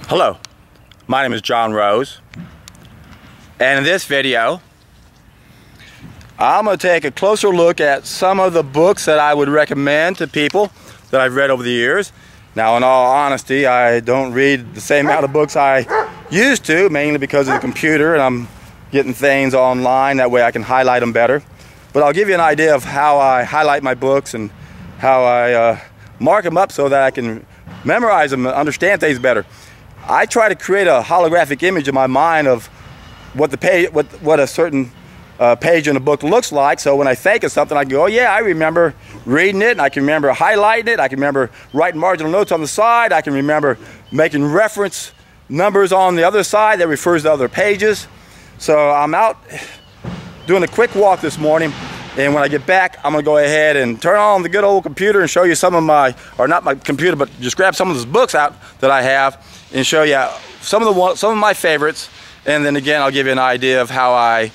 Hello, my name is John Rose, and in this video I'm going to take a closer look at some of the books that I would recommend to people that I've read over the years. Now, in all honesty, I don't read the same amount of books I used to, mainly because of the computer, and I'm getting things online, that way I can highlight them better. But I'll give you an idea of how I highlight my books and how I mark them up so that I can memorize them and understand things better. I try to create a holographic image in my mind of what the page, what a certain page in a book looks like. So when I think of something, I can go, oh yeah, I remember reading it, and I can remember highlighting it. I can remember writing marginal notes on the side. I can remember making reference numbers on the other side that refers to other pages. So I'm out doing a quick walk this morning, and when I get back, I'm going to go ahead and turn on the good old computer and show you some of my, or not my computer, but just grab some of those books out that I have and show you some of my favorites. And then again, I'll give you an idea of how I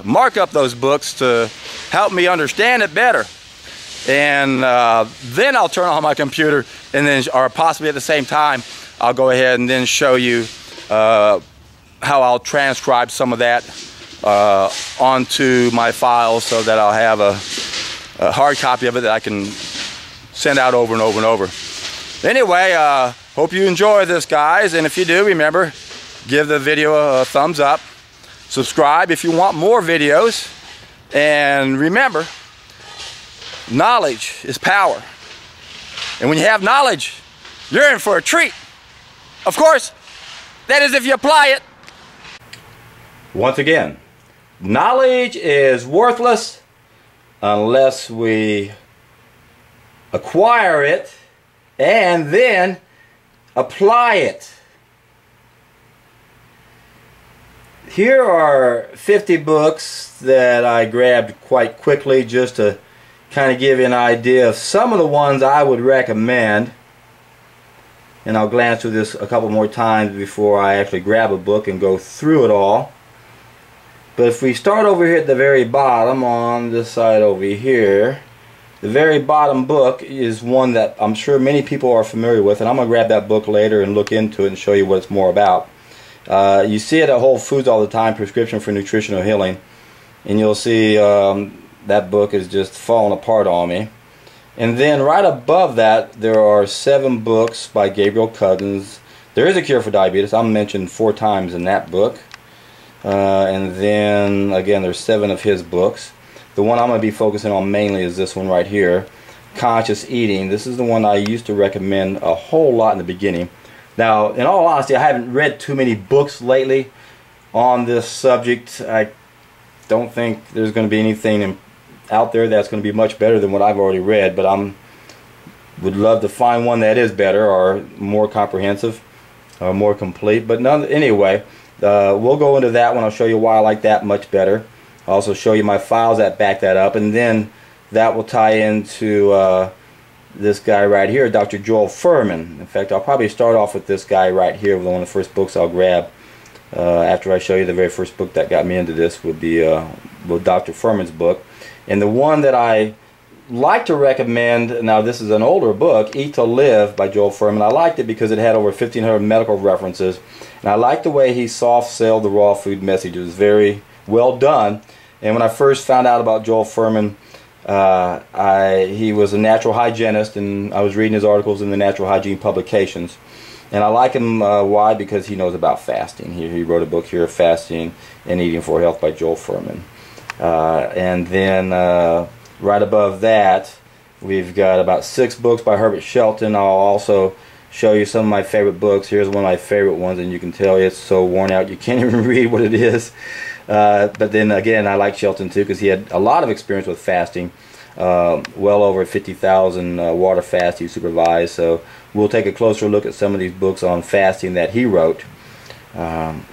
mark up those books to help me understand it better. And then I'll turn on my computer, and then, or possibly at the same time, I'll go ahead and then show you how I'll transcribe some of that onto my files so that I'll have a hard copy of it that I can send out over and over and over. Anyway, hope you enjoy this, guys, and if you do, remember, give the video a thumbs up, subscribe if you want more videos, and remember, knowledge is power, and when you have knowledge, you're in for a treat. Of course, that is if you apply it. Once again, knowledge is worthless unless we acquire it and then apply it. Here are 50 books that I grabbed quite quickly just to kind of give you an idea of some of the ones I would recommend. And I'll glance through this a couple more times before I actually grab a book and go through it all. But if we start over here at the very bottom, on this side over here, the very bottom book is one that I'm sure many people are familiar with, and I'm going to grab that book later and look into it and show you what it's more about. You see it at Whole Foods all the time, Prescription for Nutritional Healing, and you'll see that book is just falling apart on me. And then right above that, there are 7 books by Gabriel Cousens. There is a Cure for Diabetes. I'm mentioned 4 times in that book. And then again, there's 7 of his books. The one I'm going to be focusing on mainly is this one right here, Conscious Eating. This is the one I used to recommend a whole lot in the beginning. Now, in all honesty, I haven't read too many books lately on this subject. I don't think there's going to be anything out there that's going to be much better than what I've already read, but would love to find one that is better or more comprehensive or more complete. But anyway, we'll go into that one. I'll show you why I like that much better. I'll also show you my files that back that up, and then that will tie into this guy right here, Dr. Joel Fuhrman. In fact, I'll probably start off with this guy right here, with one of the first books I'll grab. After I show you the very first book that got me into this would be Dr. Fuhrman's book. And the one that I like to recommend, now this is an older book, Eat to Live by Joel Fuhrman. I liked it because it had over 1,500 medical references, and I liked the way he soft-sold the raw food message. It was very well done. And when I first found out about Joel Fuhrman, he was a natural hygienist, and I was reading his articles in the natural hygiene publications. And I like him, why? Because he knows about fasting. He wrote a book here, Fasting and Eating for Health by Joel Fuhrman. And then right above that, we've got about 6 books by Herbert Shelton. I'll also show you some of my favorite books. Here's one of my favorite ones, and you can tell it's so worn out you can't even read what it is. But then again, I like Shelton too because he had a lot of experience with fasting. Well over 50,000 water fasts he supervised. So we'll take a closer look at some of these books on fasting that he wrote. And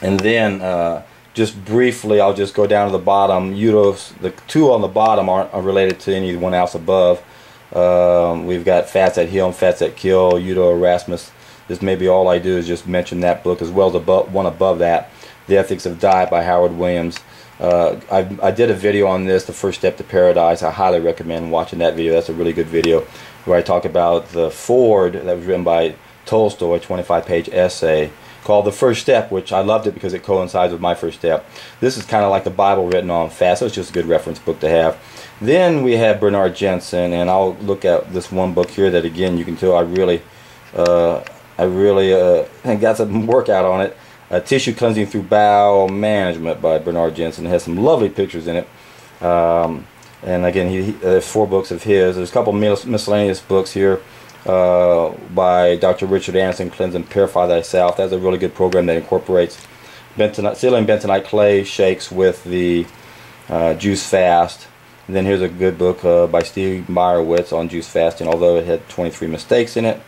then just briefly, I'll just go down to the bottom. The 2 on the bottom aren't related to anyone else above. We've got Fats That Heal and Fats That Kill, Erasmus. This may be all I do is just mention that book, as well as one above that, The Ethics of Diet by Howard Williams. I did a video on this, The First Step to Paradise. I highly recommend watching that video. That's a really good video where I talk about the Ford that was written by Tolstoy 25-page essay called The First Step, which I loved it because it coincides with my first step. This is kind of like the Bible written on fast, so it's just a good reference book to have. Then we have Bernard Jensen, and I'll look at this one book here that, again, you can tell I really got some workout on it. Tissue Cleansing Through Bowel Management by Bernard Jensen. It has some lovely pictures in it. And again, there's 4 books of his. There's a couple miscellaneous books here by Dr. Richard Anderson, Cleanse and Purify Thyself. That's a really good program that incorporates sealing bentonite clay shakes with the juice fast. And then here's a good book by Steve Meyerowitz on juice fasting, although it had 23 mistakes in it.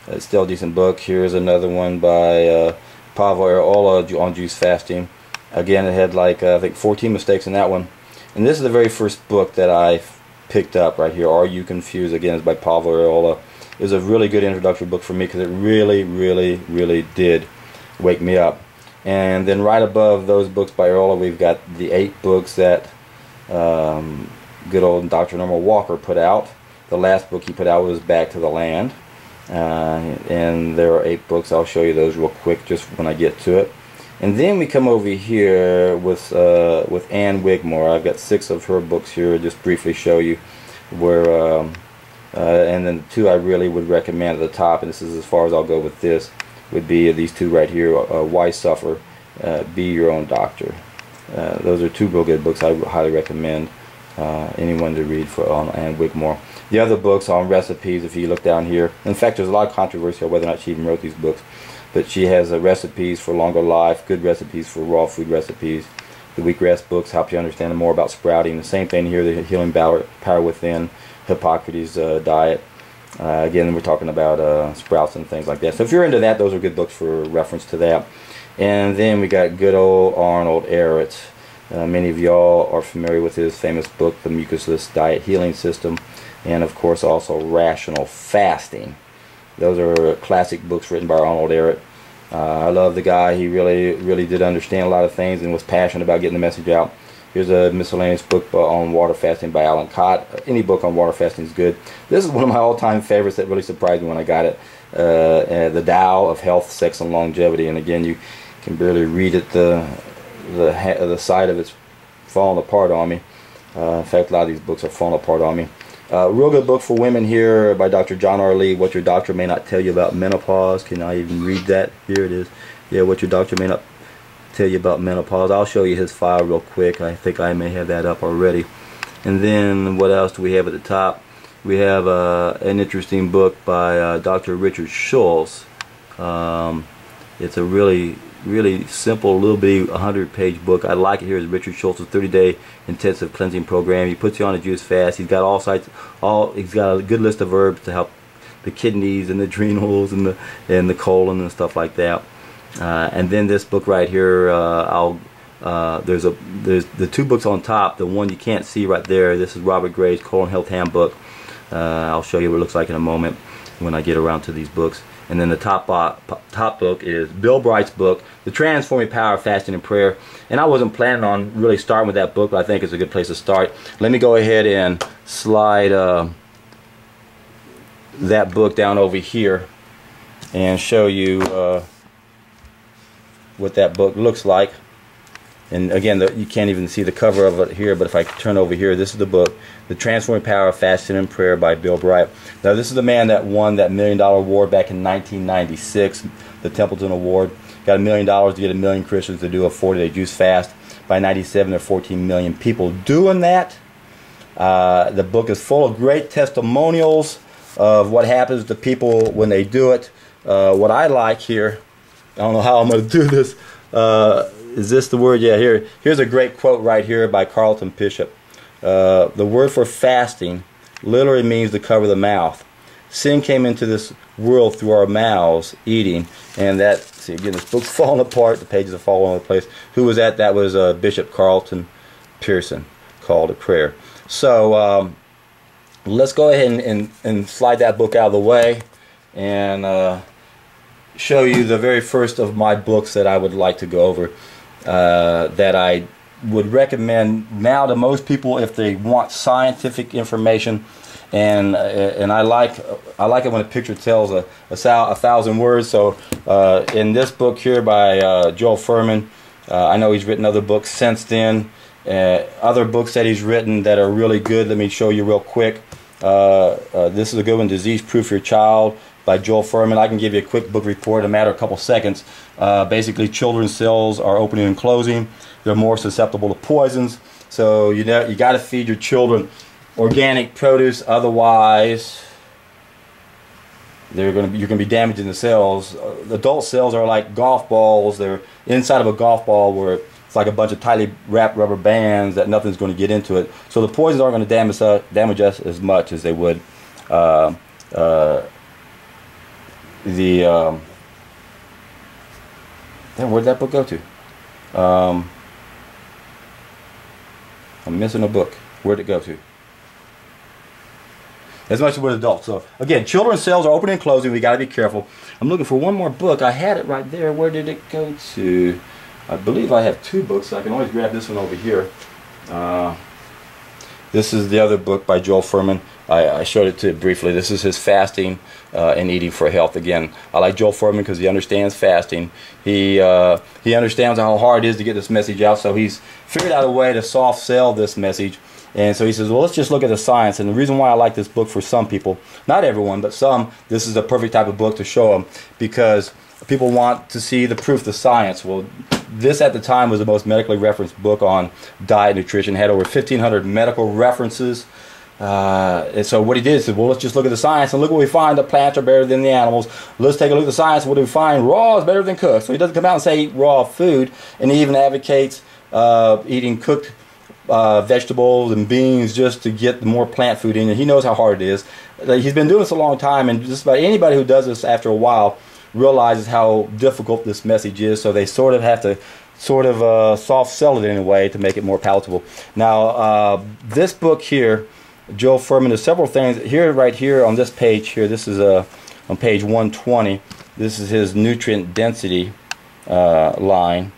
It's still a decent book. Here's another one by Paavo Airola on juice fasting. Again, it had like I think 14 mistakes in that one. And this is the very first book that I picked up right here. Are You Confused? Again, it's by Paavo Airola. It was a really good introductory book for me because it really did wake me up. And then right above those books by Airola, we've got the 8 books that good old Dr. Norman Walker put out. The last book he put out was Back to the Land. And there are 8 books. I'll show you those real quick just when I get to it. And then we come over here with Ann Wigmore. I've got 6 of her books here. Just briefly show you where, and then the 2 I really would recommend at the top, and this is as far as I'll go with this, would be these 2 right here. Why Suffer? Be Your Own Doctor. Those are 2 real good books I highly recommend anyone to read on Ann Wigmore. The other books on recipes, if you look down here, in fact there's a lot of controversy on whether or not she even wrote these books, but she has recipes for longer life, good recipes for raw food recipes. The Wheatgrass books help you understand more about sprouting. The same thing here, the Healing Power Within, Hippocrates' diet. Again, we're talking about sprouts and things like that. So if you're into that, those are good books for reference to that. And then we got good old Arnold Ehret. Many of y'all are familiar with his famous book, The Mucusless Diet Healing System, and of course also Rational Fasting. Those are classic books written by Arnold Ehret. I love the guy. He really did understand a lot of things and was passionate about getting the message out. Here's a miscellaneous book on water fasting by Alan Cott. Any book on water fasting is good. This is one of my all-time favorites that really surprised me when I got it. The Tao of Health, Sex, and Longevity. And again, you can barely read it. The side of it's falling apart on me. In fact, a lot of these books are falling apart on me. Real good book for women here by Dr. John R. Lee, What Your Doctor May Not Tell You About Menopause. Can I even read that? Here it is. Yeah, What Your Doctor May Not Tell You About Menopause. I'll show you his file real quick. I think I may have that up already. And then what else do we have at the top? We have an interesting book by Dr. Richard Schulze. It's a really simple, little bitty 100-page book. I like it. Here is Richard Schulze's 30-day intensive cleansing program. He puts you on a juice fast. He's got he's got a good list of herbs to help the kidneys and the adrenals and the colon and stuff like that. And then this book right here, there's the 2 books on top. The one you can't see right there, this is Robert Gray's Colon Health Handbook. I'll show you what it looks like in a moment when I get around to these books. And then the top book is Bill Bright's book, The Transforming Power of Fasting and Prayer. And I wasn't planning on really starting with that book, but I think it's a good place to start. Let me go ahead and slide that book down over here and show you what that book looks like. And again, you can't even see the cover of it here, but if I turn over here, this is the book, The Transforming Power of Fasting and Prayer by Bill Bright. Now, this is the man that won that $1 Million Award back in 1996, the Templeton Award. Got $1 million to get 1 million Christians to do a 40-day juice fast. By 97, there are 14 million people doing that. The book is full of great testimonials of what happens to people when they do it. What I like here, I don't know how I'm going to do this, is this the word? Yeah, here's a great quote right here by Carlton Bishop. The word for fasting literally means to cover the mouth. Sin came into this world through our mouths, eating, and that, see again, this book's falling apart, the pages are falling all over the place. Who was that? That was Bishop Carlton Pearson, Call to Prayer. So let's go ahead and slide that book out of the way and show you the very first of my books that I would like to go over, that I would recommend now to most people if they want scientific information and I like it when a picture tells a thousand words. So in this book here by Joel Fuhrman, I know he's written other books since then. Other books that he's written that are really good. Let me show you real quick. This is a good one, Disease Proof Your Child by Joel Fuhrman. I can give you a quick book report in a matter of a couple seconds. Basically, children's cells are opening and closing. They're more susceptible to poisons. So you got to feed your children organic produce, otherwise you're going to be damaging the cells. Adult cells are like golf balls. They're inside of a golf ball where it's like a bunch of tightly wrapped rubber bands that nothing's going to get into it. So the poisons aren't going to damage us as much as they would where'd that book go to? I'm missing a book. Where'd it go to? As much as with adults. So again, children's cells are opening and closing. We got to be careful. I'm looking for one more book. I had it right there. Where did it go to? I believe I have two books, so I can always grab this one over here. This is the other book by Joel Fuhrman. I showed it to you briefly. This is his Fasting and Eating for Health. Again, I like Joel Fuhrman because he understands fasting. He understands how hard it is to get this message out, so he's figured out a way to soft sell this message. And so he says, well, let's just look at the science. And the reason why I like this book for some people, not everyone, but some, this is the perfect type of book to show them, because people want to see the proof, the science. Well, this at the time was the most medically referenced book on diet and nutrition. It had over 1,500 medical references. And so what he did is said, well, let's just look at the science and look what we find. The plants are better than the animals. Let's take a look at the science. What do we find? Raw is better than cooked. So he doesn't come out and say eat raw food, and he even advocates eating cooked vegetables and beans just to get more plant food in. And he knows how hard it is. He's been doing this a long time, and just about anybody who does this after a while realizes how difficult this message is. So they sort of have to soft sell it in a way to make it more palatable. Now this book here, Joel Fuhrman, there's several things here, right here on this page here. This is on page 120. This is his nutrient density line.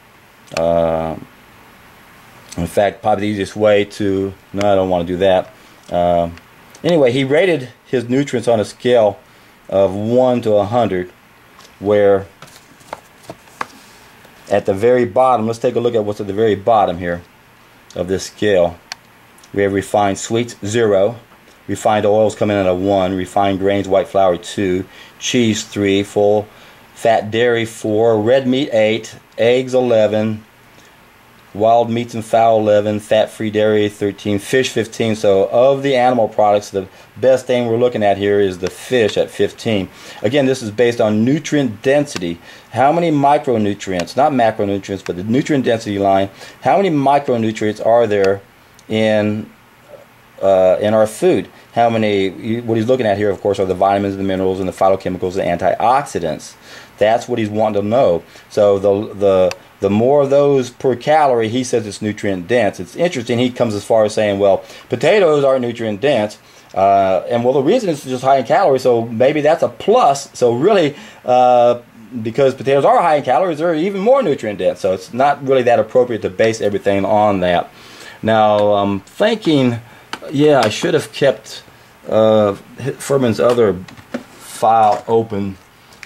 In fact, probably the easiest way to, no, I don't want to do that. Anyway, he rated his nutrients on a scale of 1 to 100, where at the very bottom, let's take a look at what's at the very bottom here of this scale. We have refined sweets, 0. Refined oils come in at a 1. Refined grains, white flour, 2. Cheese, 3. Full fat dairy, 4. Red meat, 8. Eggs, 11. Wild meats and fowl, 11. Fat-free dairy, 13. Fish, 15. So of the animal products, the best thing we're looking at here is the fish at 15. Again, this is based on nutrient density. How many micronutrients, not macronutrients, but the nutrient density line, how many micronutrients are there in our food? How many? What he's looking at here, of course, are the vitamins, the minerals, and the phytochemicals, the antioxidants. That's what he's wanting to know. So the more of those per calorie, he says it's nutrient dense. It's interesting. He comes as far as saying, well, potatoes aren't nutrient dense, and well, the reason it's just high in calories, so maybe that's a plus. So really, because potatoes are high in calories, they're even more nutrient dense. So it's not really that appropriate to base everything on that. Now, I'm thinking, yeah, I should have kept Fuhrman's other file open.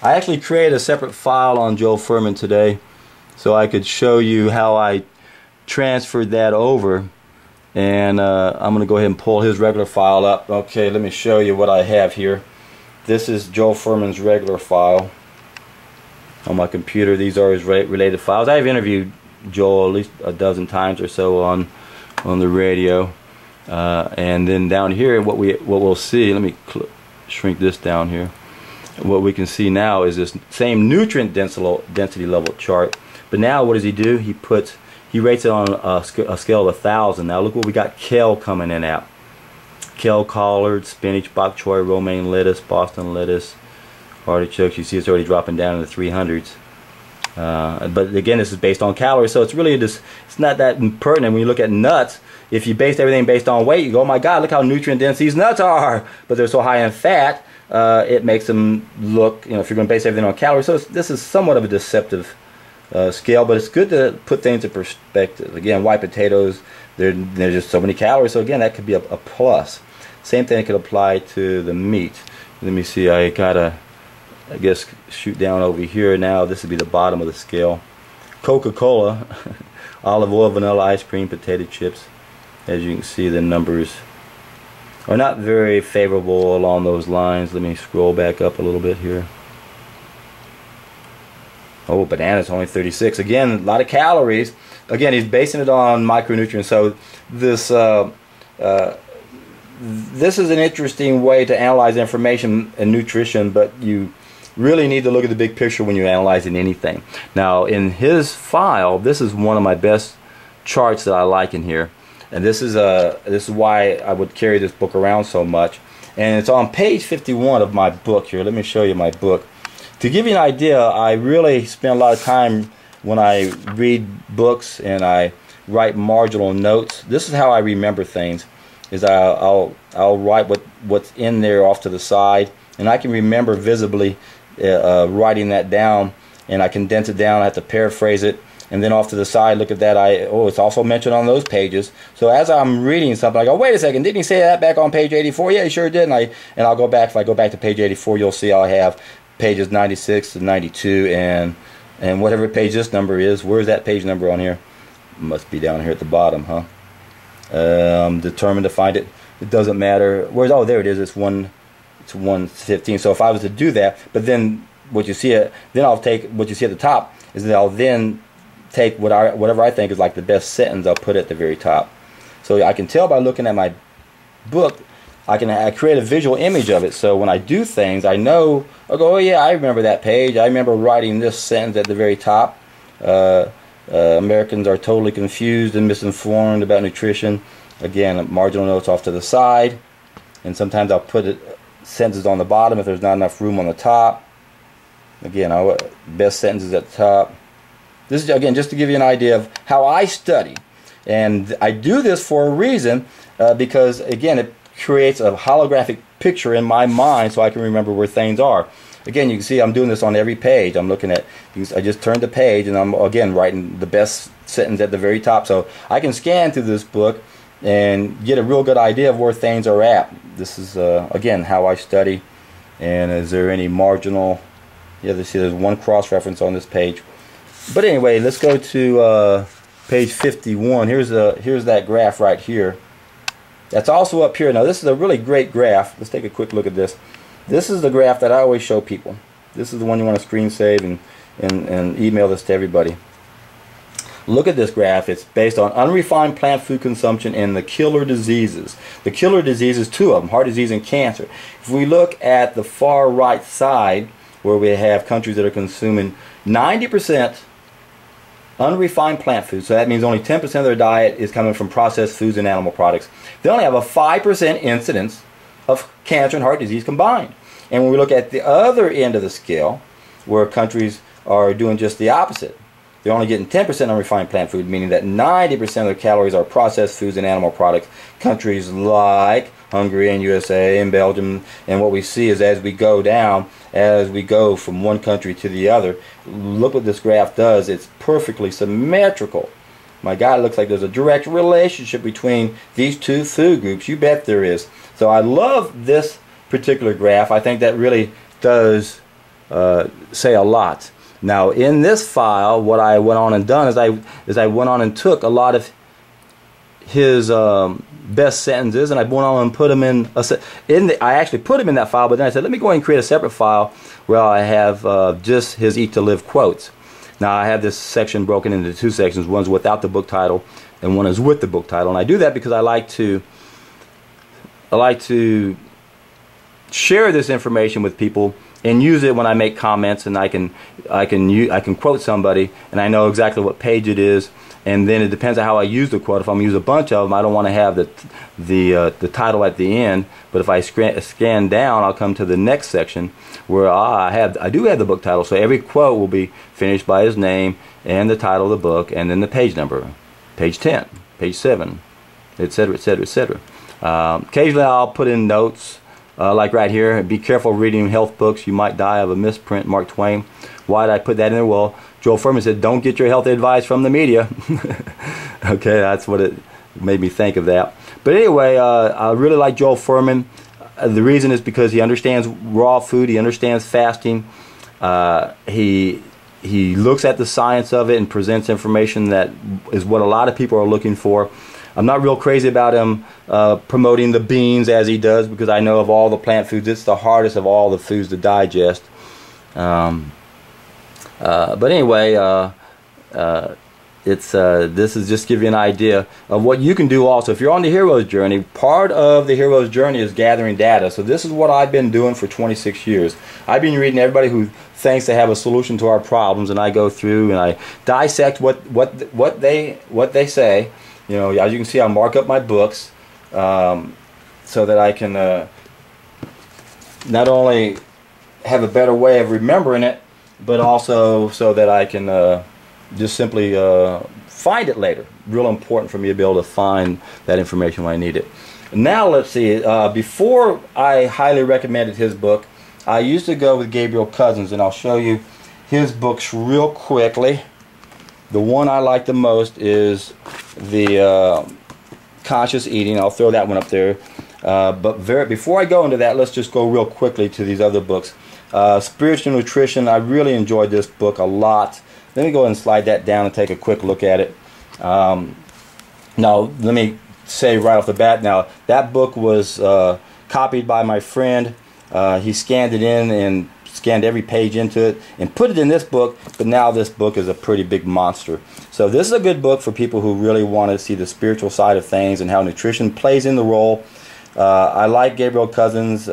I actually created a separate file on Joel Fuhrman today, so I could show you how I transferred that over. And I'm going to go ahead and pull his regular file up. Okay, let me show you what I have here. This is Joel Fuhrman's regular file on my computer. These are his related files. I've interviewed Joel at least a dozen times or so on the radio. And then down here, what we'll see, let me shrink this down here. What we can see now is this same nutrient density level chart. But now what does he do? He rates it on a scale of 1,000. Now look what we got kale coming in at. Kale, collard, spinach, bok choy, romaine lettuce, Boston lettuce, artichokes. You see it's already dropping down in the 300s. But again, this is based on calories, so it's really just, it's not that pertinent when you look at nuts. If you base everything based on weight, you go, oh my God, look how nutrient dense these nuts are. But they're so high in fat, it makes them look, if you're going to base everything on calories. So this is somewhat of a deceptive scale, but it's good to put things in perspective. Again, white potatoes, there's just so many calories, so again, that could be a plus. Same thing could apply to the meat. Let me see, I gotta, I guess, shoot down over here now. This would be the bottom of the scale. Coca-Cola, olive oil, vanilla ice cream, potato chips. As you can see, the numbers are not very favorable along those lines. Let me scroll back up a little bit here. Oh, bananas only 36. Again, a lot of calories. Again, he's basing it on micronutrients. So this is an interesting way to analyze information and nutrition, but you really need to look at the big picture when you're analyzing anything. Now, in his file, this is one of my best charts that I like in here, and this is why I would carry this book around so much. And it's on page 51 of my book here. Let me show you my book. To give you an idea, I really spend a lot of time when I read books and I write marginal notes. This is how I remember things. Is I'll write what's in there off to the side, and I can remember visibly writing that down, and I condense it down. I have to paraphrase it, and then off to the side, look at that. It's also mentioned on those pages. So as I'm reading something, I go, wait a second, didn't he say that back on page 84? Yeah, he sure did. And I'll go back. If I go back to page 84, you'll see I have pages 96 to 92, and whatever page this number is. Where's that page number on here? Must be down here at the bottom, huh? I'm determined to find it. It doesn't matter. Oh, there it is. It's 115. So if I was to do that, but then what you see, then I'll take what you see at the top is that I'll then take whatever I think is like the best sentence. I'll put it at the very top. So I can tell by looking at my book. I create a visual image of it. So when I do things, I know. I go, oh yeah, I remember that page. I remember writing this sentence at the very top. Americans are totally confused and misinformed about nutrition. Again, marginal notes off to the side, and sometimes I'll put sentences on the bottom if there's not enough room on the top. Again, best sentences at the top. This is, again, just to give you an idea of how I study, and I do this for a reason, because again, it creates a holographic picture in my mind so I can remember where things are. Again, you can see I'm doing this on every page. I'm looking at, I just turned the page, and I'm again writing the best sentence at the very top. So I can scan through this book and get a real good idea of where things are at. This is, again, how I study. And is there any marginal, yeah, there's one cross-reference on this page. But anyway, let's go to page 51. Here's that graph right here. That's also up here. Now, this is a really great graph. Let's take a quick look at this. This is the graph that I always show people. This is the one you want to screen save and email this to everybody. Look at this graph. It's based on unrefined plant food consumption and the killer diseases. The killer diseases, two of them, heart disease and cancer. If we look at the far right side, where we have countries that are consuming 90% unrefined plant food, so that means only 10% of their diet is coming from processed foods and animal products. They only have a 5% incidence of cancer and heart disease combined. And when we look at the other end of the scale, where countries are doing just the opposite, they're only getting 10% unrefined plant food, meaning that 90% of their calories are processed foods and animal products. Countries like Hungary and USA and Belgium, and what we see is as we go down, as we go from one country to the other, look what this graph does. It's perfectly symmetrical. My God, it looks like there's a direct relationship between these two food groups. You bet there is. So I love this particular graph. I think that really does say a lot. Now, in this file, what I went on and done is I went on and took a lot of his best sentences, and I went on and put them I actually put them in that file, but then I said, let me go ahead and create a separate file where I have just his Eat to Live quotes. Now, I have this section broken into two sections. One's without the book title, and one is with the book title. And I do that because I like to share this information with people and use it when I make comments, and I can quote somebody, and I know exactly what page it is. And then it depends on how I use the quote. If I'm going to use a bunch of them, I don't want to have the title at the end. But if I scan down, I'll come to the next section where I do have the book title. So every quote will be finished by his name and the title of the book, and then the page number, page 10, page 7, etc., etc., etc. Occasionally, I'll put in notes. Like right here, be careful reading health books. You might die of a misprint, Mark Twain. Why did I put that in there? Well, Joel Fuhrman said, don't get your health advice from the media. Okay, that's what it made me think of that. But anyway, I really like Joel Fuhrman. The reason is because he understands raw food. He understands fasting. He looks at the science of it and presents information that is what a lot of people are looking for. I'm not real crazy about him promoting the beans as he does, because I know of all the plant foods, it's the hardest of all the foods to digest. But anyway, this is just to give you an idea of what you can do also. If you're on the hero's journey, part of the hero's journey is gathering data. So this is what I've been doing for 26 years. I've been reading everybody who thinks they have a solution to our problems, and I go through and I dissect what they say. You know, as you can see, I mark up my books so that I can not only have a better way of remembering it, but also so that I can just simply find it later. Real important for me to be able to find that information when I need it. Now let's see, before I highly recommended his book, I used to go with Gabriel Cousens, and I'll show you his books real quickly. The one I like the most is the Conscious Eating. I'll throw that one up there. But before I go into that, let's just go real quickly to these other books. Spiritual Nutrition, I really enjoyed this book a lot. Let me go ahead and slide that down and take a quick look at it. Now, let me say right off the bat, now, that book was copied by my friend. He scanned it in and scanned every page into it and put it in this book, but now this book is a pretty big monster. So this is a good book for people who really want to see the spiritual side of things and how nutrition plays in the role. I like Gabriel Cousens.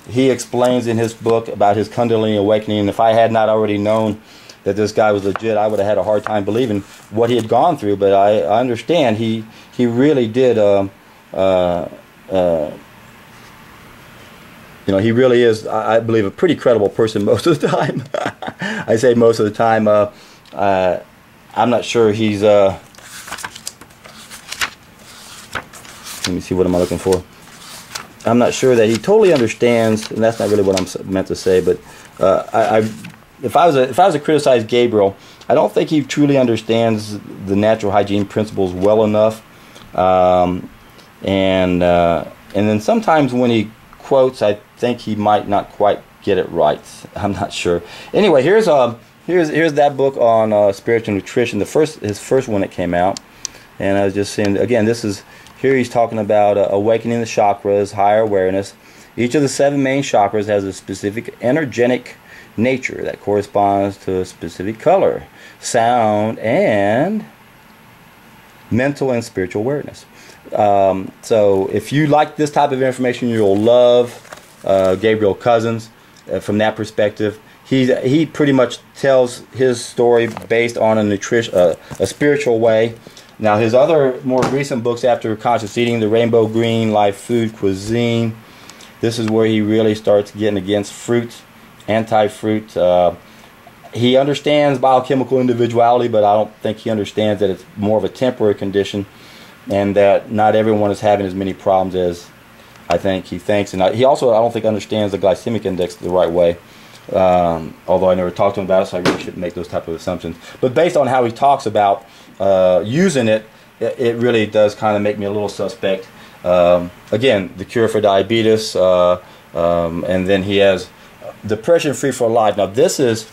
He explains in his book about his Kundalini awakening, and if I had not already known that this guy was legit, I would have had a hard time believing what he had gone through. But I understand he really did. You know, he really is, I believe, a pretty credible person most of the time. I say most of the time. I'm not sure he's. Let me see, what am I looking for? I'm not sure that he totally understands, and that's not really what I'm meant to say. But if I was to criticize Gabriel, I don't think he truly understands the natural hygiene principles well enough. And then sometimes when he quotes, I think he might not quite get it right. I'm not sure. Anyway, here's that book on spiritual nutrition. His first one that came out, and I was just saying again, here he's talking about awakening the chakras, higher awareness. Each of the 7 main chakras has a specific energetic nature that corresponds to a specific color, sound, and mental and spiritual awareness. So if you like this type of information, you'll love Gabriel Cousens from that perspective. He pretty much tells his story based on a spiritual way. Now, his other more recent books after Conscious Eating, The Rainbow Green, Life, Food, Cuisine, this is where he really starts getting against fruit, anti-fruit. He understands biochemical individuality, but I don't think he understands that it's more of a temporary condition, and that not everyone is having as many problems as I think he thinks. And he also, I don't think, understands the glycemic index the right way. Although I never talked to him about it, so I really shouldn't make those type of assumptions. But based on how he talks about using it, it really does kind of make me a little suspect. Again, the cure for diabetes, and then he has Depression Free for Life. Now this is,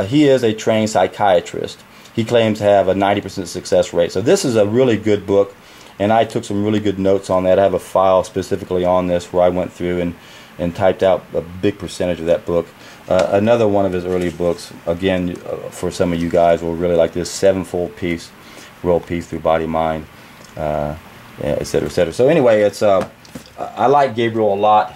he is a trained psychiatrist. He claims to have a 90% success rate. So this is a really good book, and I took some really good notes on that. I have a file specifically on this where I went through and typed out a big percentage of that book. Another one of his early books, again, for some of you guys will really like this, Sevenfold Peace, World Peace Through Body, Mind, etc., etc. So anyway, I like Gabriel a lot.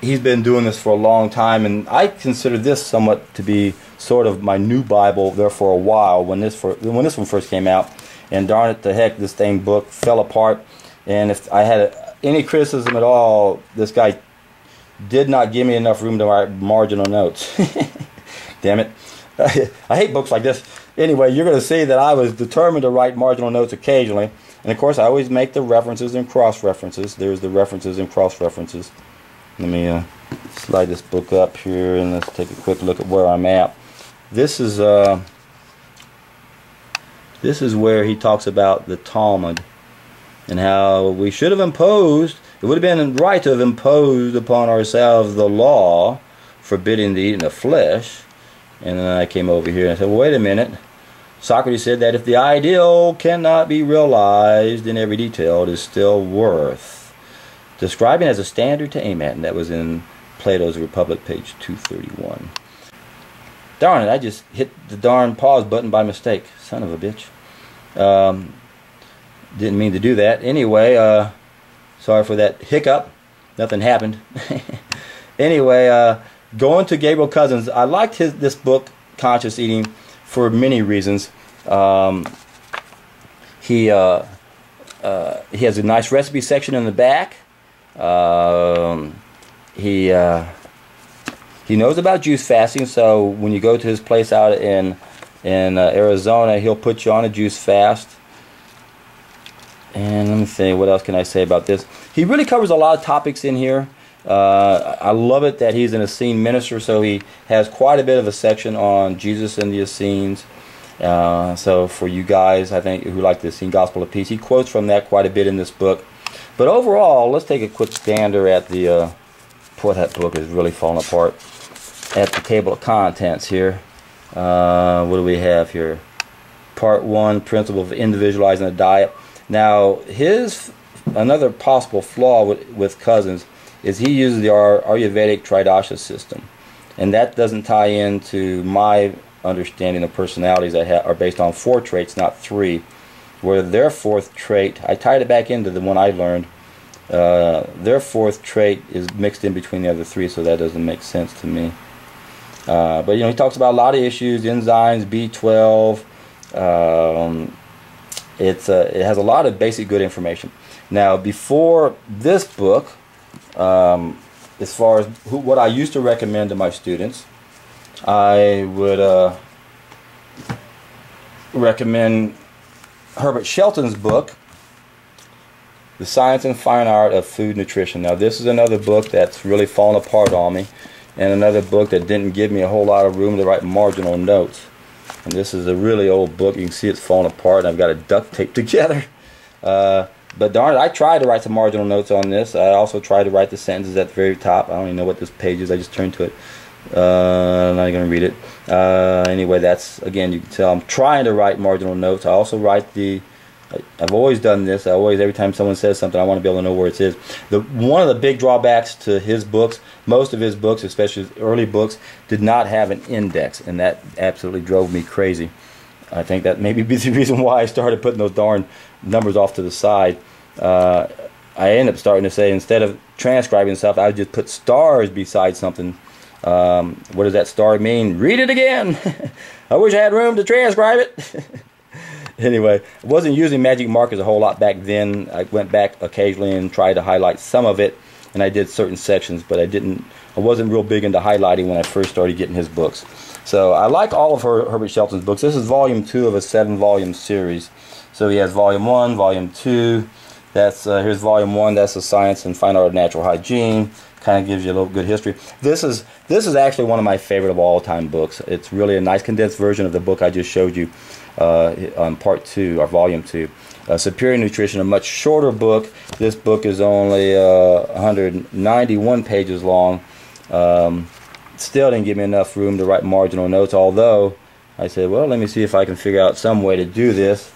He's been doing this for a long time, and I consider this somewhat to be sort of my new Bible there for a while when this one first came out. And darn it to heck, this dang book fell apart. And if I had any criticism at all, this guy did not give me enough room to write marginal notes. Damn it. I hate books like this. Anyway, you're going to see that I was determined to write marginal notes occasionally. And of course, I always make the references and cross-references. There's the references and cross-references. Let me slide this book up here and let's take a quick look at where I'm at. This is where he talks about the Talmud. and how we should have imposed, it would have been right to have imposed upon ourselves the law forbidding to eat in the flesh. And then I came over here and I said, well, wait a minute. Socrates said that if the ideal cannot be realized in every detail, it is still worth describing as a standard to aim at. And that was in Plato's Republic, page 231. Darn it, I just hit the darn pause button by mistake. Son of a bitch. Didn't mean to do that. Anyway, sorry for that hiccup. Nothing happened. Anyway, going to Gabriel Cousens. I liked this book, Conscious Eating, for many reasons. He has a nice recipe section in the back. He knows about juice fasting, so when you go to his place out in Arizona, he'll put you on a juice fast. And let me see, what else can I say about this? He really covers a lot of topics in here. I love it that he's an Essene minister, so he has quite a bit of a section on Jesus and the Essenes. So for you guys, I think, who like the Essene Gospel of Peace, he quotes from that quite a bit in this book. But overall, let's take a quick gander at the, boy, that book is really falling apart, at the table of contents here. What do we have here? Part 1, Principle of Individualizing a Diet. Now, another possible flaw with Cousens is he uses the Ayurvedic Tridosha system. And that doesn't tie into my understanding of personalities that are based on 4 traits, not 3. Where their 4th trait, I tied it back into the one I learned, their 4th trait is mixed in between the other 3, so that doesn't make sense to me. But he talks about a lot of issues, enzymes, B12. It has a lot of basic good information. Now, before this book, as far as what I used to recommend to my students, I would recommend Herbert Shelton's book, The Science and Fine Art of Food Nutrition. Now, this is another book that's really fallen apart on me, and another book that didn't give me a whole lot of room to write marginal notes. And this is a really old book. You can see it's falling apart, and I've got it duct taped together. But darn it, I tried to write some marginal notes on this. I also tried to write the sentences at the very top. I don't even know what this page is. I just turned to it. I'm not going to read it. Anyway, that's, again, you can tell I'm trying to write marginal notes. I also write I've always done this. Every time someone says something, I want to be able to know where it is. One of the big drawbacks to his books, most of his books, especially his early books, did not have an index, and that absolutely drove me crazy. I think that maybe be the reason why I started putting those darn numbers off to the side. I ended up starting to say, instead of transcribing stuff, I would just put stars beside something. What does that star mean? Read it again. I wish I had room to transcribe it. Anyway, I wasn't using magic markers a whole lot back then. I went back occasionally and tried to highlight some of it, and I did certain sections, but I wasn't real big into highlighting when I first started getting his books. So I like all of Herbert Shelton's books. This is volume 2 of a 7-volume series. So he has volume 1, volume 2. Here's volume 1. That's The Science and Fine Art of Natural Hygiene. Kind of gives you a little good history. This is actually one of my favorite of all time books. It's really a nice condensed version of the book I just showed you on part 2 or volume 2. Superior Nutrition, a much shorter book. This book is only 191 pages long. Still didn't give me enough room to write marginal notes, although I said, well, let me see if I can figure out some way to do this.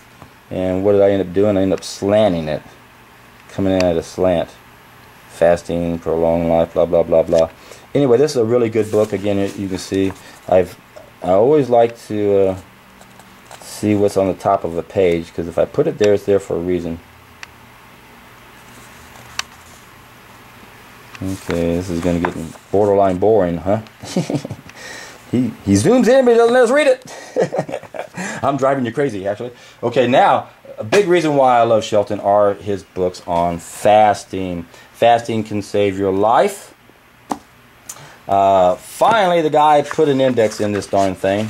And what did I end up doing? I ended up slanting it, coming in at a slant. Fasting, prolonged life, blah blah blah blah. Anyway, this is a really good book. Again, you can see I always like to see what's on the top of a page, because if I put it there, it's there for a reason. Okay, this is going to get borderline boring, huh? He zooms in, but he doesn't let us read it. I'm driving you crazy, actually. Okay, now, a big reason why I love Shelton are his books on fasting. Fasting can save your life. Finally, the guy put an index in this darn thing.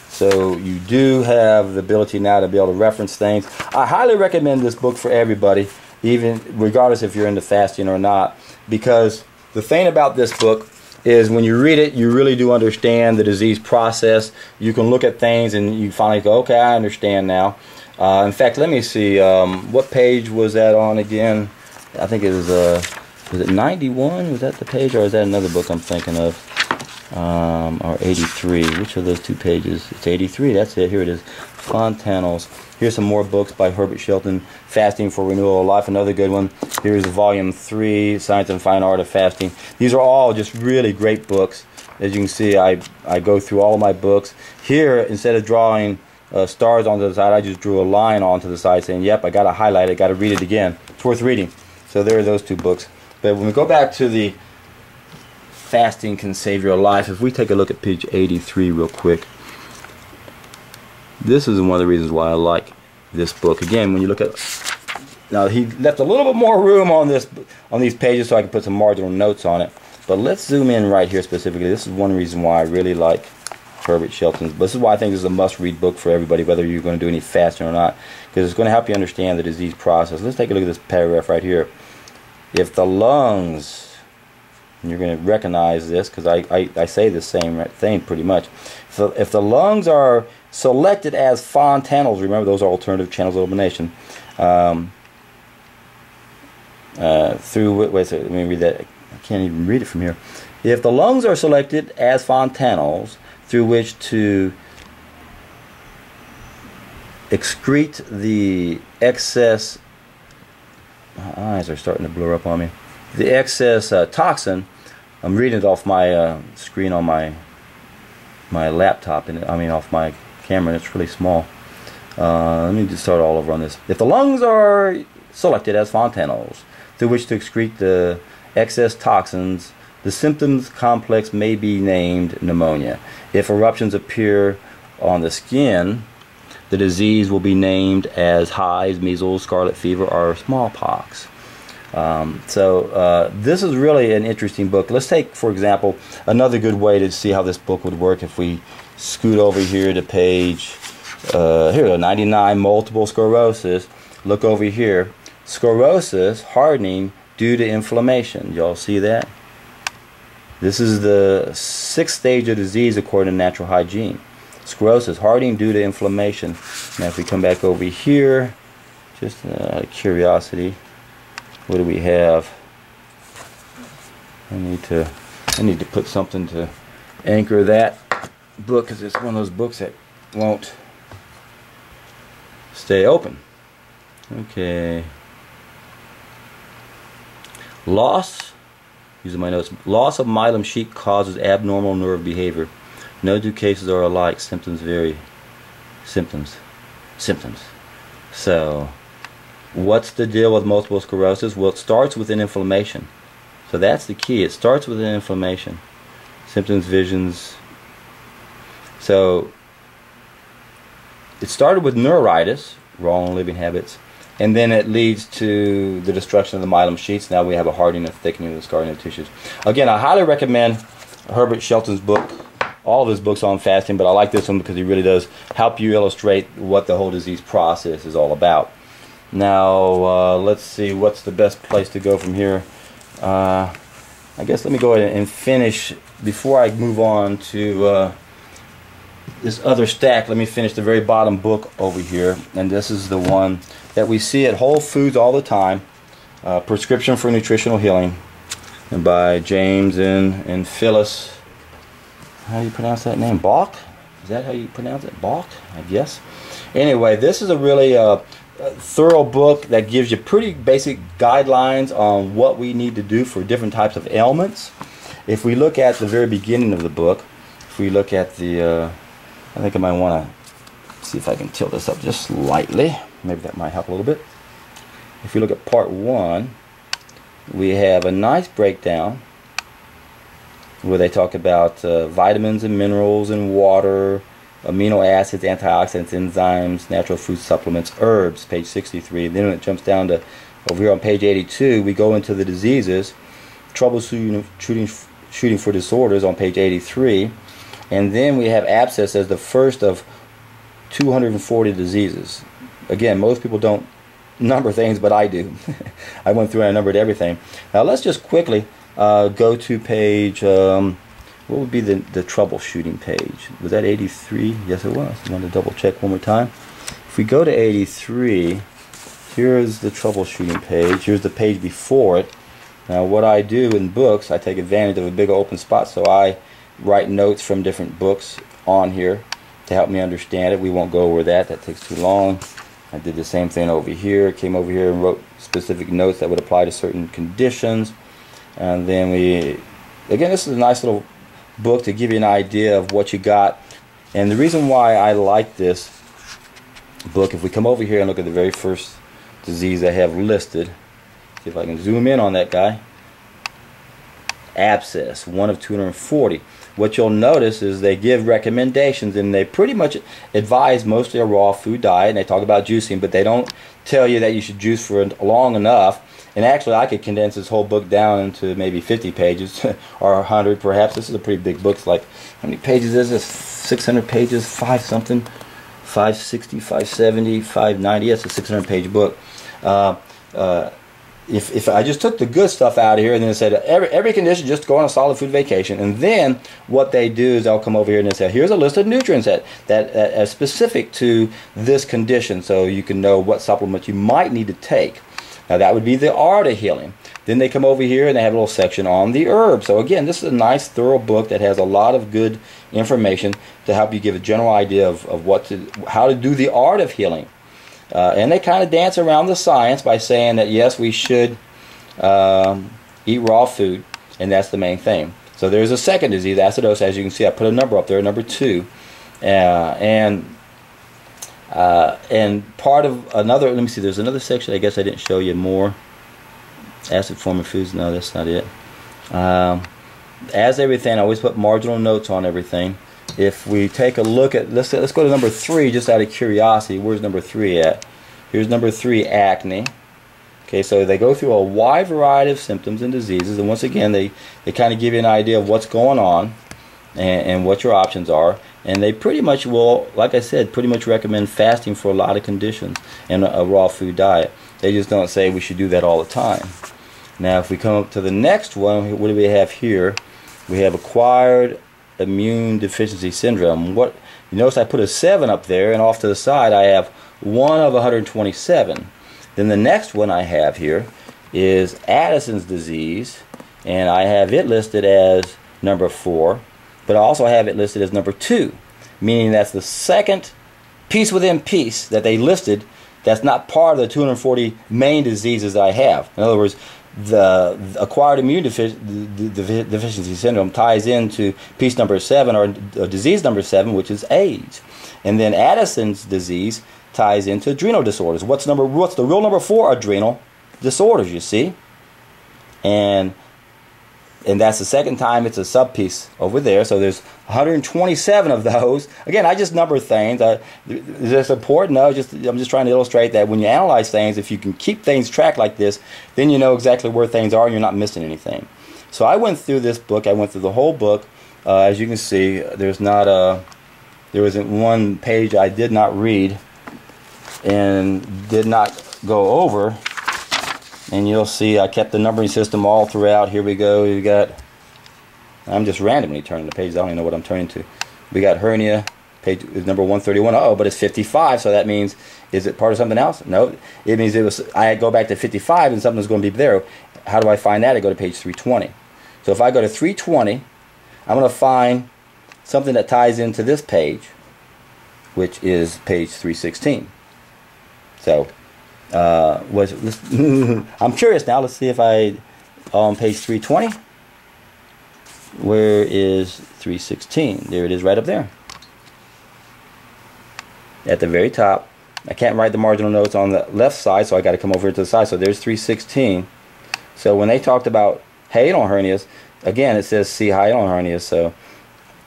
So you do have the ability now to be able to reference things. I highly recommend this book for everybody, even regardless if you're into fasting or not, because the thing about this book is when you read it, you really do understand the disease process. You can look at things and you finally go, okay, I understand now. In fact, let me see, what page was that on again? I think it was it 91? Was that the page, or is that another book I'm thinking of? Or 83? Which of those two pages? It's 83, that's it, here it is. Fontanels. Here's some more books by Herbert Shelton, Fasting for Renewal of Life, another good one. Here's volume 3, Science and Fine Art of Fasting. These are all just really great books. As you can see, I go through all of my books. Here, instead of drawing stars onto the side, I just drew a line onto the side saying, yep, I got to highlight it, got to read it again. It's worth reading. So there are those two books. But when we go back to the Fasting Can Save Your Life, if we take a look at page 83 real quick, this is one of the reasons why I like this book. Again, when you look at, now he left a little bit more room on these pages so I can put some marginal notes on it. But let's zoom in right here specifically. This is one reason why I really like Herbert Shelton's. This is why I think this is a must-read book for everybody, whether you're going to do any fasting or not, because it's going to help you understand the disease process. Let's take a look at this paragraph right here. If the lungs, and you're going to recognize this because I say the same thing pretty much. So if the lungs are selected as fontanels, remember those are alternative channels of elimination, wait a second, let me read that. I can't even read it from here. If the lungs are selected as fontanels through which to excrete the excess, my eyes are starting to blur up on me, the excess toxin. I'm reading it off my screen on my laptop, and off my camera, and it's really small. Let me just start all over on this. If the lungs are selected as fontanels through which to excrete the excess toxins, the symptoms complex may be named pneumonia. If eruptions appear on the skin, the disease will be named as hives, measles, scarlet fever, or smallpox. This is really an interesting book. Let's take, for example, another good way to see how this book would work if we scoot over here to page here we go, 99, multiple sclerosis. Look over here. Sclerosis, hardening due to inflammation. Y'all see that? This is the 6th stage of disease according to natural hygiene. Sclerosis, hardening due to inflammation. Now if we come back over here, just out of curiosity, what do we have? I need to put something to anchor that book, because it's one of those books that won't stay open. Okay. Loss, using my notes, loss of myelin sheath causes abnormal nerve behavior. No two cases are alike. Symptoms vary. Symptoms. So, what's the deal with multiple sclerosis? Well, it starts with an inflammation. So that's the key. It starts with an inflammation. Symptoms, visions. So, it started with neuritis, wrong living habits, and then it leads to the destruction of the myelin sheaths. Now we have a hardening and thickening of the scarring of tissues. Again, I highly recommend Herbert Shelton's book, all of his books on fasting, but I like this one because he really does help you illustrate what the whole disease process is all about. Now, let's see, what's the best place to go from here? I guess let me go ahead and finish, before I move on to this other stack, let me finish the very bottom book over here, and this is the one that we see at Whole Foods all the time, Prescription for Nutritional Healing, and by James and Phyllis, how do you pronounce that name? Balk? Is that how you pronounce it? Balk, I guess. Anyway, this is a really thorough book that gives you pretty basic guidelines on what we need to do for different types of ailments. If we look at the very beginning of the book, if we look at the, I think I might want to see if I can tilt this up just slightly. Maybe that might help a little bit. If we look at part 1, we have a nice breakdown where they talk about vitamins and minerals and water, amino acids, antioxidants, enzymes, natural food supplements, herbs, page 63. Then when it jumps down to over here on page 82, we go into the diseases, troubleshooting for disorders on page 83, and then we have abscess as the first of 240 diseases. Again, most people don't number things, but I do. I went through and I numbered everything. Now let's just quickly go to page, what would be the troubleshooting page? Was that 83? Yes, it was. I want to double check one more time. If we go to 83, here's the troubleshooting page. Here's the page before it. Now what I do in books, I take advantage of a big open spot, so I write notes from different books on here to help me understand it. We won't go over that. That takes too long. I did the same thing over here. Came over here and wrote specific notes that would apply to certain conditions. And then again, this is a nice little book to give you an idea of what you got. And the reason why I like this book, if we come over here and look at the very first disease I have listed, see if I can zoom in on that guy. Abscess, 1 of 240. What you'll notice is they give recommendations, and they pretty much advise mostly a raw food diet, and they talk about juicing, but they don't tell you that you should juice for long enough. And actually, I could condense this whole book down into maybe 50 pages or 100 perhaps. This is a pretty big book. It's like, how many pages is this? 600 pages, 5 something, 560, 570, 590. Yes, it's a 600 page book. If I just took the good stuff out of here and then said every condition, just go on a solid food vacation, and then what they do is they'll come over here and they say, here's a list of nutrients that are specific to this condition, so you can know what supplements you might need to take. Now that would be the art of healing. Then they come over here and they have a little section on the herbs. So again, this is a nice thorough book that has a lot of good information to help you give a general idea of how to do the art of healing. And they kind of dance around the science by saying that yes, we should eat raw food, and that's the main thing. So there's a second disease, acidosis. As you can see, I put a number up there, number 2, and part of another. Let me see. There's another section. I guess I didn't show you more. Acid forming foods. No, that's not it. As everything, I always put marginal notes on everything. If we take a look at, let's go to number 3, just out of curiosity. Where's number 3 at? Here's number 3, acne. Okay, so they go through a wide variety of symptoms and diseases, and once again, they kind of give you an idea of what's going on and what your options are. And they pretty much will, like I said, pretty much recommend fasting for a lot of conditions and a raw food diet. They just don't say we should do that all the time. Now, if we come up to the next one, what do we have here? We have acquired immune deficiency syndrome. What you notice, I put a 7 up there, and off to the side I have 1 of 127. Then the next one I have here is Addison's disease, and I have it listed as number 4, but I also have it listed as number 2, meaning that's the second piece within piece that they listed that's not part of the 240 main diseases that I have. In other words, the acquired immune deficiency syndrome ties into piece number 7, or disease number 7, which is AIDS. And then Addison's disease ties into adrenal disorders. What's the real number 4? Adrenal disorders, you see. And that's the second time it's a sub-piece over there. So there's 127 of those. Again, I just number things. Is this important? No, I'm just trying to illustrate that when you analyze things, if you can keep things tracked like this, then you know exactly where things are and you're not missing anything. So I went through this book. I went through the whole book. As you can see, there wasn't one page I did not read and did not go over. And you'll see I kept the numbering system all throughout. Here we go. We got, I'm just randomly turning the pages. I don't even know what I'm turning to. We got hernia, page is number 131. Oh, but it's 55, so that means, is it part of something else? No, it means it was, I go back to 55 and something's going to be there. How do I find that? I go to page 320. So if I go to 320, I'm going to find something that ties into this page, which is page 316. So, I'm curious now. Let's see if on page 320. Where is 316? There it is, right up there at the very top. I can't write the marginal notes on the left side, so I got to come over to the side. So there's 316. So when they talked about hiatal hernias, again it says see hiatal hernias. So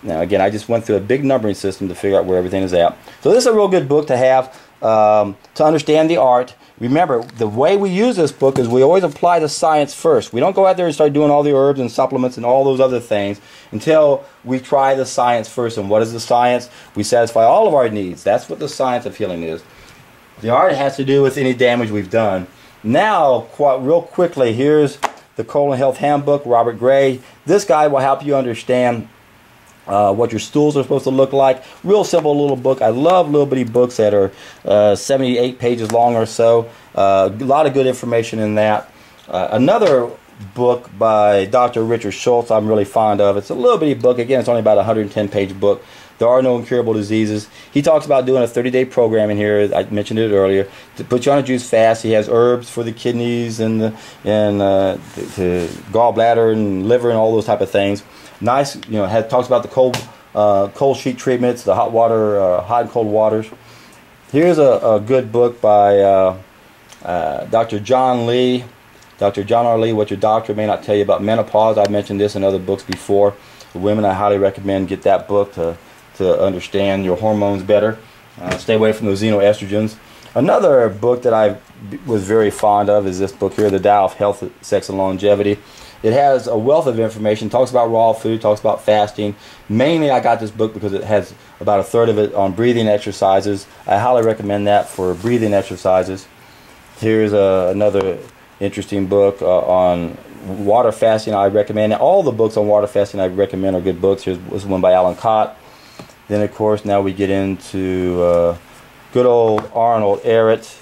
now again, I just went through a big numbering system to figure out where everything is at. So this is a real good book to have to understand the art. Remember, the way we use this book is we always apply the science first. We don't go out there and start doing all the herbs and supplements and all those other things until we try the science first. And what is the science? We satisfy all of our needs. That's what the science of healing is. The art has to do with any damage we've done. Now, real quickly, here's the Colon Health Handbook, Robert Gray. This guy will help you understand what your stools are supposed to look like. Real simple little book. I love little bitty books that are 78 pages long or so. A lot of good information in that. Another book by Dr. Richard Schulze I'm really fond of. It's a little bitty book. Again, it's only about a 110-page book. There are no incurable diseases. He talks about doing a 30-day program in here. I mentioned it earlier, to put you on a juice fast. He has herbs for the kidneys and the gallbladder and liver and all those type of things. Nice, you know. Talks about the cold sheet treatments, the hot water, hot and cold waters. Here's a good book by Dr. John Lee. Dr. John R. Lee, What Your Doctor May Not Tell You About Menopause. I've mentioned this in other books before. For women, I highly recommend get that book to understand your hormones better. Stay away from those xenoestrogens. Another book that I was very fond of is this book here, The Tao of Health, Sex, and Longevity. It has a wealth of information. Talks about raw food, talks about fasting. Mainly, I got this book because it has about a third of it on breathing exercises. I highly recommend that for breathing exercises. Here's another interesting book on water fasting. I recommend it. All the books on water fasting I recommend are good books. Here's one by Alan Cott. Then, of course, now we get into good old Arnold Ehret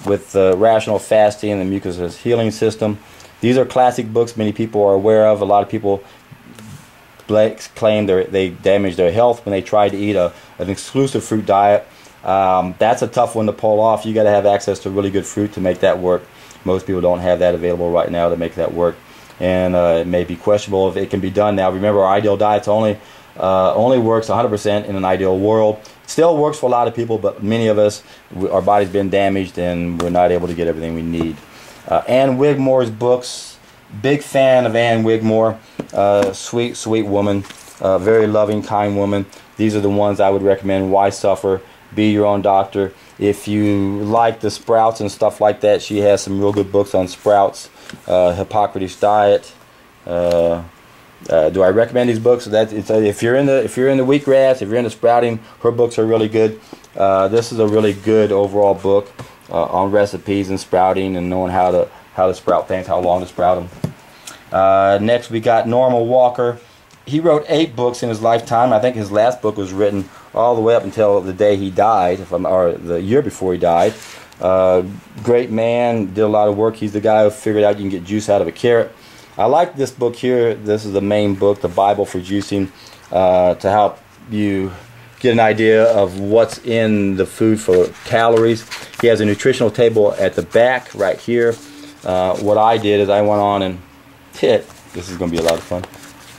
with Rational Fasting and the Mucus Healing System. These are classic books many people are aware of. A lot of people claim they damage their health when they try to eat an exclusive fruit diet. That's a tough one to pull off. You got to have access to really good fruit to make that work. Most people don't have that available right now to make that work, and it may be questionable if it can be done now. Remember, our ideal diet's only works 100% in an ideal world. Still works for a lot of people, but many of us, our body's been damaged and we're not able to get everything we need. Ann Wigmore's books. Big fan of Ann Wigmore. Sweet woman. Very loving, kind woman. These are the ones I would recommend. Why Suffer? Be Your Own Doctor. If you like the sprouts and stuff like that, she has some real good books on sprouts. Hippocrates Diet. Do I recommend these books? If you're in the wheatgrass, if you're into sprouting, her books are really good. This is a really good overall book on recipes and sprouting and knowing how to sprout things, how long to sprout them. Next we got Norman Walker. He wrote 8 books in his lifetime. I think his last book was written all the way up until the day he died, or the year before he died. Great man, did a lot of work. He's the guy who figured out you can get juice out of a carrot. I like this book here. This is the main book, the Bible for juicing, to help you get an idea of what's in the food for calories. He has a nutritional table at the back right here. What I did is I went on and this is going to be a lot of fun.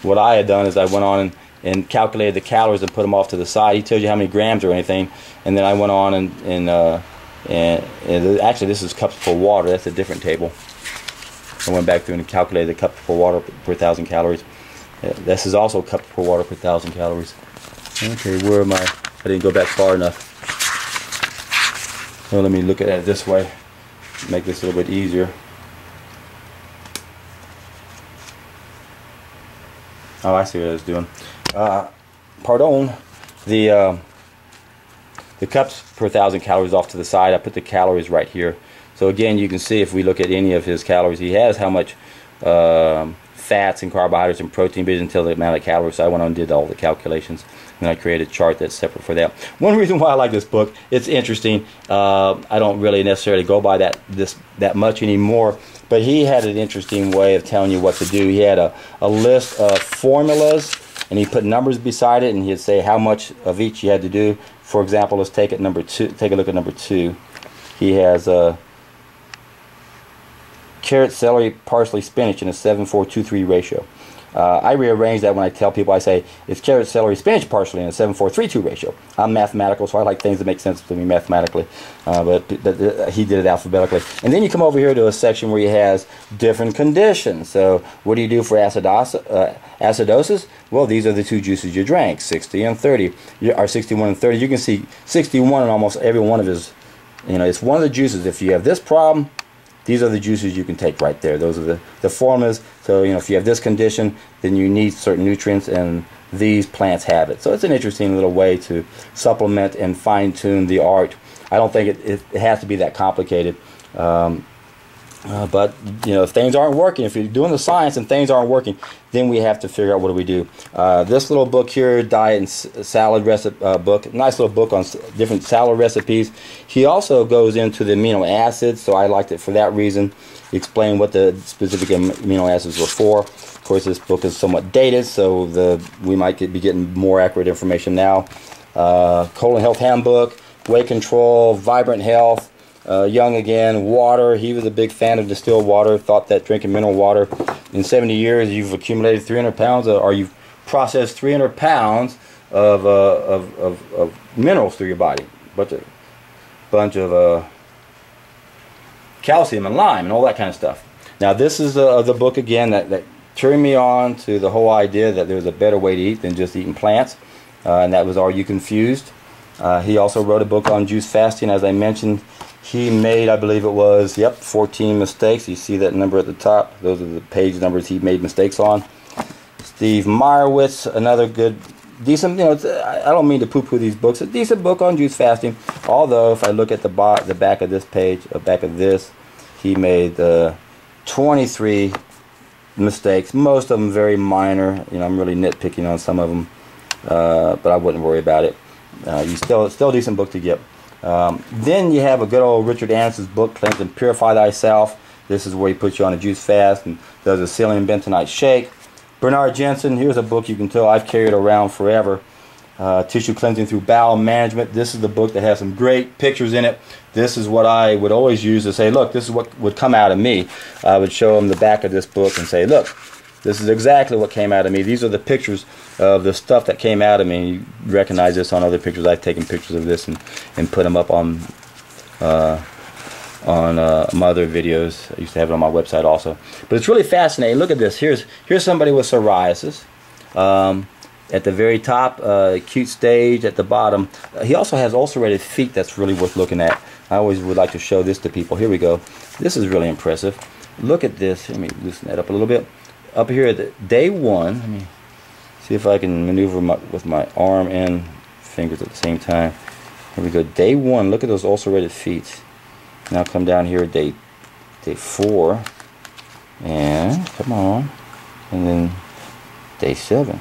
What I had done is I went on and calculated the calories and put them off to the side. He tells you how many grams or anything, and then I went on and actually this is cups per water. That's a different table. I went back through and calculated the cups per water per 1,000 calories. This is also cups per water per 1,000 calories. Okay, where am I? I didn't go back far enough. So let me look at it this way. Make this a little bit easier. Oh, I see what I was doing. Pardon. The cups per 1,000 calories off to the side. I put the calories right here. So again, you can see if we look at any of his calories, he has how much fats and carbohydrates and protein, but he doesn't tell the amount of calories. So I went on and did all the calculations, and I created a chart that's separate for that. One reason why I like this book, it's interesting. I don't really necessarily go by that much anymore, but he had an interesting way of telling you what to do. He had a list of formulas, and he put numbers beside it, and he'd say how much of each you had to do. For example, let's take number 2. Take a look at number 2. He has carrot, celery, parsley, spinach in a 7-4-2-3 ratio. I rearrange that when I tell people. I say it's carrot, celery, spinach, parsley in a 7-4-3-2 ratio. I'm mathematical, so I like things that make sense to me mathematically. But he did it alphabetically. And then you come over here to a section where he has different conditions. So what do you do for acidosis? Well, these are the 2 juices you drank, 60 and 30. Or 61 and 30. You can see 61 in almost every one of his. It's one of the juices. If you have this problem, these are the juices you can take right there. Those are the formulas. So, if you have this condition, then you need certain nutrients, and these plants have it. So it's an interesting little way to supplement and fine-tune the art. I don't think it has to be that complicated. But you know, if things aren't working, if you're doing the science and things aren't working, then we have to figure out what do we do. This little book here, diet and salad recipe book, nice little book on different salad recipes. He also goes into the amino acids, so I liked it for that reason. He explained what the specific amino acids were for. Of course, this book is somewhat dated, so we might be getting more accurate information now. Colon Health Handbook, Weight Control, Vibrant Health. Young again, water. He was a big fan of distilled water, thought that drinking mineral water, in 70 years you've accumulated 300 pounds or you've processed 300 pounds of minerals through your body. Bunch of calcium and lime and all that kind of stuff. Now this is the book again that turned me on to the whole idea that there's a better way to eat than just eating plants, and that was Are You Confused? He also wrote a book on juice fasting, as I mentioned. He made, I believe it was, 14 mistakes. You see that number at the top. Those are the page numbers he made mistakes on. Steve Meyerowitz, another good, decent, you know, I don't mean to poo-poo these books. A decent book on juice fasting. Although, if I look at the back of this page, back of this, he made 23 mistakes. Most of them very minor. You know, I'm really nitpicking on some of them, but I wouldn't worry about it. Still a decent book to get. Then you have a good old Richard Anderson's book, Cleanse and Purify Thyself. This is where he puts you on a juice fast and does a psyllium bentonite shake. Bernard Jensen, here's a book you can tell I've carried around forever. Tissue Cleansing Through Bowel Management. This is the book that has some great pictures in it. This is what I would always use to say, look, this is what would come out of me. I would show them the back of this book and say, look, this is exactly what came out of me. These are the pictures of the stuff that came out of me. You recognize this on other pictures. I've taken pictures of this and put them up on my other videos. I used to have it on my website also. But it's really fascinating. Look at this. Here's somebody with psoriasis. At the very top, acute stage. At the bottom, he also has ulcerated feet. That's really worth looking at. I always would like to show this to people. Here we go. This is really impressive. Look at this. Let me loosen that up a little bit. Up here at day one, let me see if I can maneuver with my arm and fingers at the same time. Here we go. Day one. Look at those ulcerated feet. Now come down here. Day 4, and come on, and then day 7.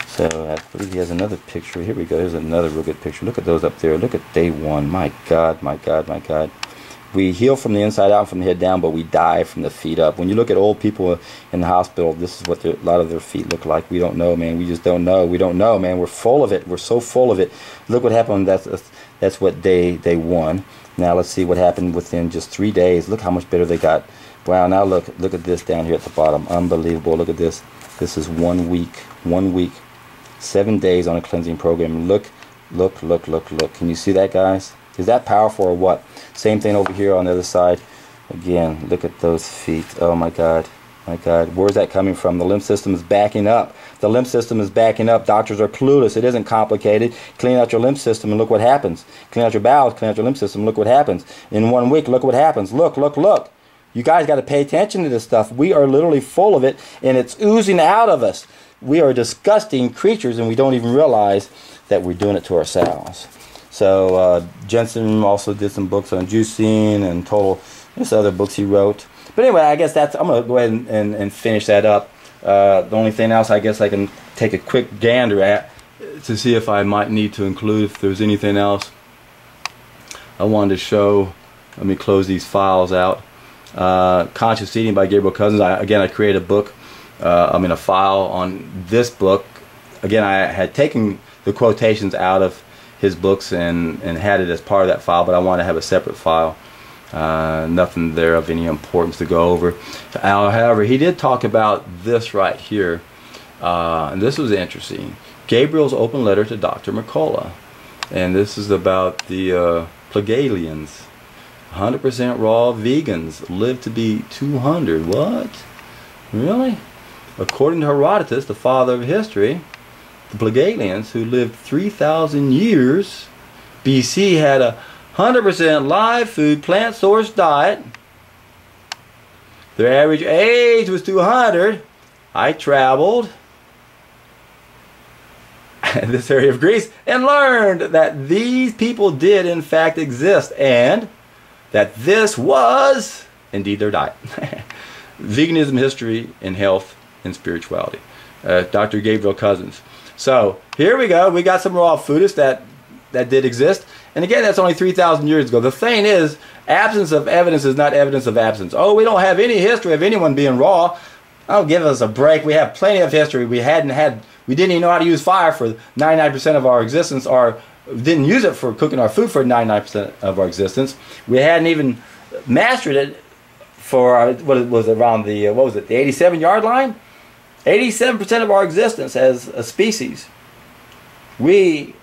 So I believe he has another picture. Here we go. Here's another real good picture. Look at those up there. Look at day 1. My God, my God, my God. We heal from the inside out and from the head down, but we die from the feet up. When you look at old people in the hospital, this is what a lot of their feet look like. We don't know, man. We just don't know. We don't know, man. We're full of it. We're so full of it. Look what happened. That's what day 1. Now let's see what happened within just 3 days. Look how much better they got. Wow. Now look at this down here at the bottom. Unbelievable. Look at this. This is 1 week. 1 week. 7 days on a cleansing program. Look. Can you see that, guys? Is that powerful or what? Same thing over here on the other side. Again, look at those feet. Oh my God. My God. Where's that coming from? The lymph system is backing up. The lymph system is backing up. Doctors are clueless. It isn't complicated. Clean out your lymph system and look what happens. Clean out your bowels, clean out your lymph system, look what happens. In 1 week, look what happens. Look. You guys got to pay attention to this stuff. We are literally full of it, and it's oozing out of us. We are disgusting creatures, and we don't even realize that we're doing it to ourselves. So Jensen also did some books on juicing and there's other books he wrote. But anyway, I guess I'm going to go ahead and finish that up. The only thing else I guess I can take a quick gander at to see if I might need to include, if there's anything else I wanted to show. Let me close these files out. Conscious Eating by Gabriel Cousens. I created a book, a file on this book. Again, I had taken the quotations out of his books and had it as part of that file, but I want to have a separate file. Nothing there of any importance to go over. However, he did talk about this right here, and this was interesting. Gabriel's open letter to Dr. McCullough, and this is about the Plegalians. 100% raw vegans live to be 200. What? Really? According to Herodotus, the father of history, the Plegalians, who lived 3,000 years BC, had a 100% live food, plant-sourced diet. Their average age was 200. I traveled this area of Greece and learned that these people did in fact exist, and that this was indeed their diet. Veganism, History, and Health and Spirituality. Dr. Gabriel Cousens. So here we go. We got some raw foodists that did exist. And again, that's only 3,000 years ago. The thing is, absence of evidence is not evidence of absence. Oh, we don't have any history of anyone being raw. Oh, give us a break. We have plenty of history. We didn't even know how to use fire for 99% of our existence, or didn't use it for cooking our food for 99% of our existence. We hadn't even mastered it for what was around the the 87-yard line. 87% of our existence as a species, we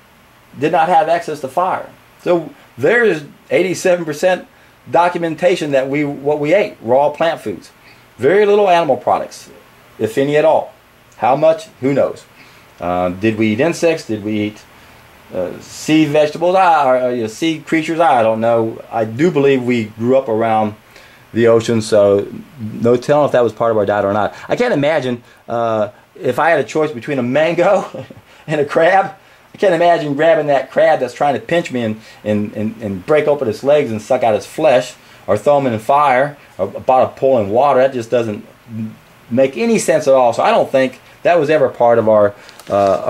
did not have access to fire. So there's 87% documentation that what we ate, raw plant foods. Very little animal products, if any at all. How much? Who knows? Did we eat insects? Did we eat sea vegetables? Sea creatures? I don't know. I do believe we grew up around the ocean, so no telling if that was part of our diet or not. I can't imagine if I had a choice between a mango and a crab. I can't imagine grabbing that crab that's trying to pinch me and break open its legs and suck out its flesh, or throw him in fire, or a bottle of boiling water. That just doesn't make any sense at all. So I don't think that was ever part of our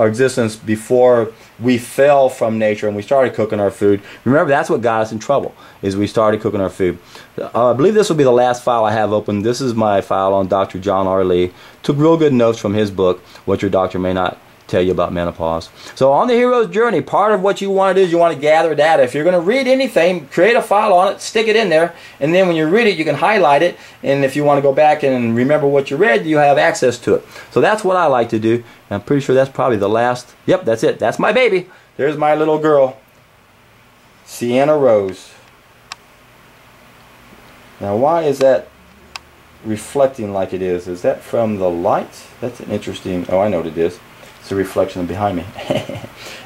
existence before we fell from nature and we started cooking our food. Remember, that's what got us in trouble, is we started cooking our food. I believe this will be the last file I have open. This is my file on Dr. John R. Lee. Took real good notes from his book, What Your Doctor May Not Tell You About Menopause. So on the hero's journey, part of what you want to do is you want to gather data. If you're going to read anything, create a file on it, stick it in there, and then when you read it, you can highlight it, and if you want to go back and remember what you read, you have access to it. So that's what I like to do. I'm pretty sure that's probably the last. Yep, that's it. That's my baby. There's my little girl, Sienna Rose. Now, why is that reflecting like it is? Is that from the light? That's an interesting. Oh, I know what it is. It's a reflection behind me.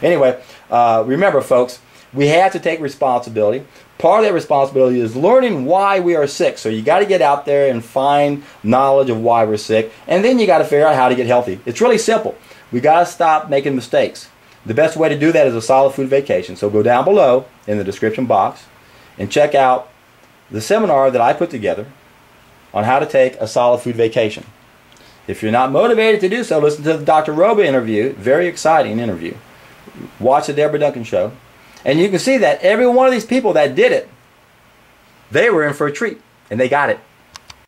Anyway, remember, folks, we have to take responsibility. Part of that responsibility is learning why we are sick. So you got to get out there and find knowledge of why we're sick, and then you got to figure out how to get healthy. It's really simple. We got to stop making mistakes. The best way to do that is a solid food vacation. So go down below in the description box and check out the seminar that I put together on how to take a solid food vacation. If you're not motivated to do so, listen to the Dr. Roba interview. Very exciting interview. Watch the Deborah Duncan show. And you can see that every one of these people that did it, they were in for a treat. And they got it.